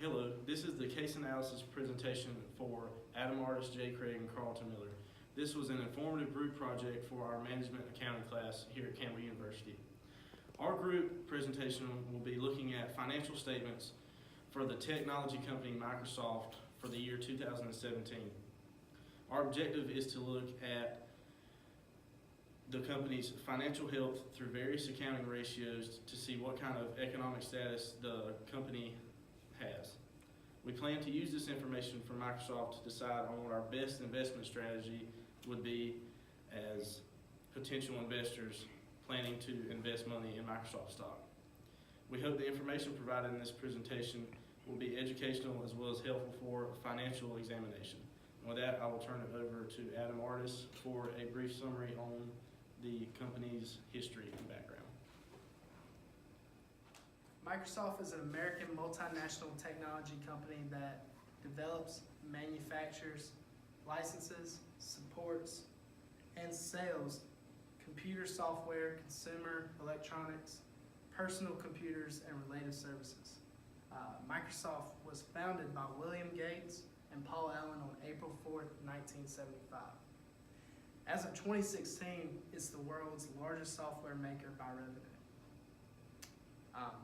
Hello, this is the case analysis presentation for Adam Artis, Jay Craig, and Carlton Miller. This was an informative group project for our management accounting class here at Campbell University. Our group presentation will be looking at financial statements for the technology company Microsoft for the year 2017. Our objective is to look at the company's financial health through various accounting ratios to see what kind of economic status the company has. We plan to use this information from Microsoft to decide on what our best investment strategy would be as potential investors planning to invest money in Microsoft stock. We hope the information provided in this presentation will be educational as well as helpful for financial examination. And with that, I will turn it over to Adam Artis for a brief summary on the company's history and background. Microsoft is an American multinational technology company that develops, manufactures, licenses, supports, and sells computer software, consumer electronics, personal computers, and related services. Microsoft was founded by William Gates and Paul Allen on April 4th, 1975. As of 2016, it's the world's largest software maker by revenue.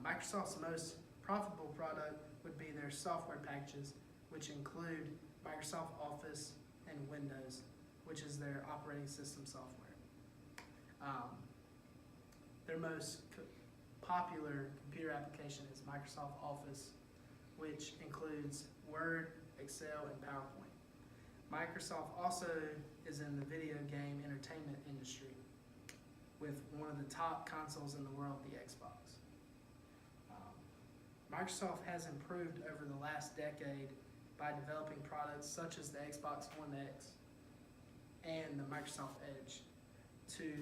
Microsoft's most profitable product would be their software packages, which include Microsoft Office and Windows, which is their operating system software. Their most popular computer application is Microsoft Office, which includes Word, Excel, and PowerPoint. Microsoft also is in the video game entertainment industry with one of the top consoles in the world, the Xbox. Microsoft has improved over the last decade by developing products such as the Xbox One X and the Microsoft Edge to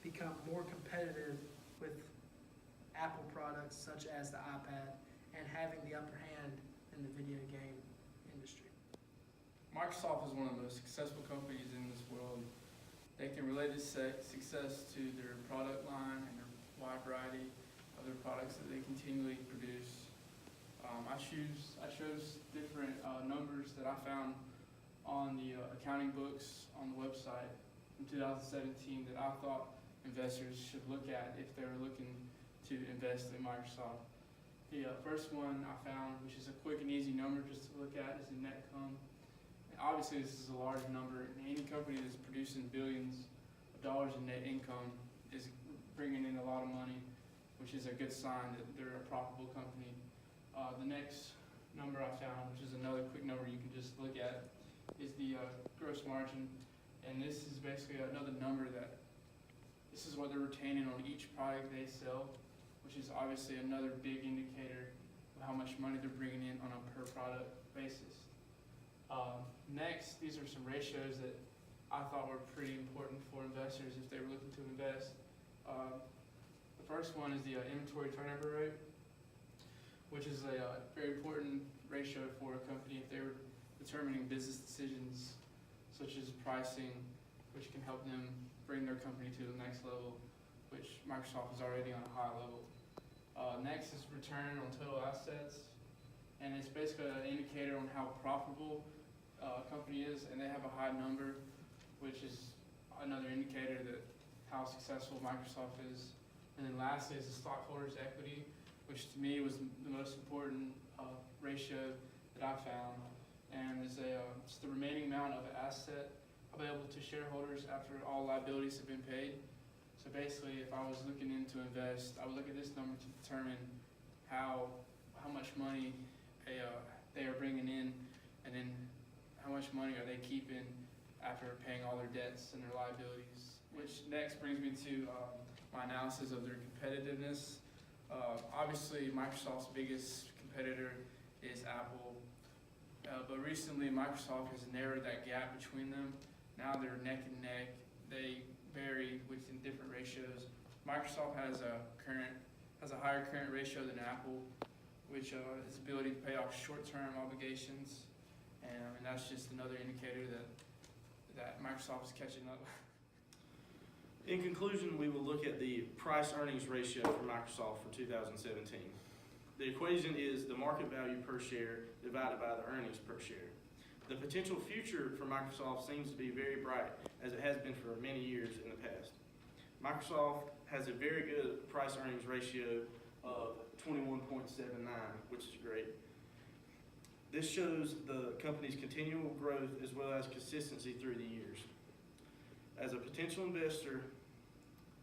become more competitive with Apple products such as the iPad and having the upper hand in the video game industry. Microsoft is one of the most successful companies in this world. They can relate this success to their product line and their wide variety of their products that they continually produce. I chose different numbers that I found on the accounting books on the website from 2017 that I thought investors should look at if they were looking to invest in Microsoft. The first one I found, which is a quick and easy number just to look at, is the net income. Obviously, this is a large number, and any company that's producing billions of dollars in net income is bringing in a lot of money, which is a good sign that they're a profitable company. The next number I found, which is another quick number you can just look at, is the gross margin, and this is basically another number that this is what they're retaining on each product they sell, which is obviously another big indicator of how much money they're bringing in on a per product basis. Next, these are some ratios that I thought were pretty important for investors if they were looking to invest. The first one is the inventory turnover rate, which is a very important ratio for a company if they were determining business decisions such as pricing, which can help them bring their company to the next level, which Microsoft is already on a high level. Next is return on total assets, and it's basically an indicator on how profitable a company is, and they have a high number, which is another indicator that how successful Microsoft is. And then lastly is the stockholders' equity, which to me was the most important ratio that I found, and it's the remaining amount of asset available to shareholders after all liabilities have been paid. So basically, if I was looking in to invest, I would look at this number to determine how much money they are bringing in, and then how much money are they keeping after paying all their debts and their liabilities. Which next brings me to my analysis of their competitiveness. Obviously, Microsoft's biggest competitor is Apple, but recently Microsoft has narrowed that gap between them. Now they're neck and neck. They vary within different ratios. Microsoft has a higher current ratio than Apple, which is ability to pay off short-term obligations, and that's just another indicator that Microsoft is catching up. In conclusion, we will look at the price-earnings ratio for Microsoft for 2017. The equation is the market value per share divided by the earnings per share. The potential future for Microsoft seems to be very bright, as it has been for many years in the past. Microsoft has a very good price-earnings ratio of 21.79, which is great. This shows the company's continual growth as well as consistency through the years. As a potential investor,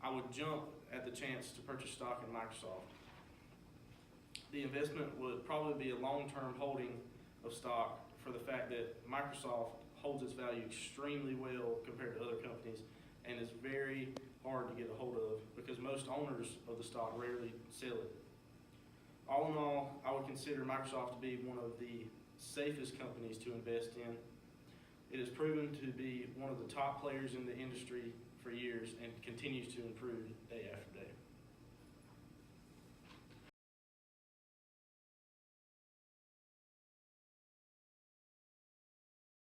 I would jump at the chance to purchase stock in Microsoft. The investment would probably be a long-term holding of stock for the fact that Microsoft holds its value extremely well compared to other companies and is very hard to get a hold of because most owners of the stock rarely sell it. All in all, I would consider Microsoft to be one of the safest companies to invest in. It has proven to be one of the top players in the industry for years and continues to improve day after day.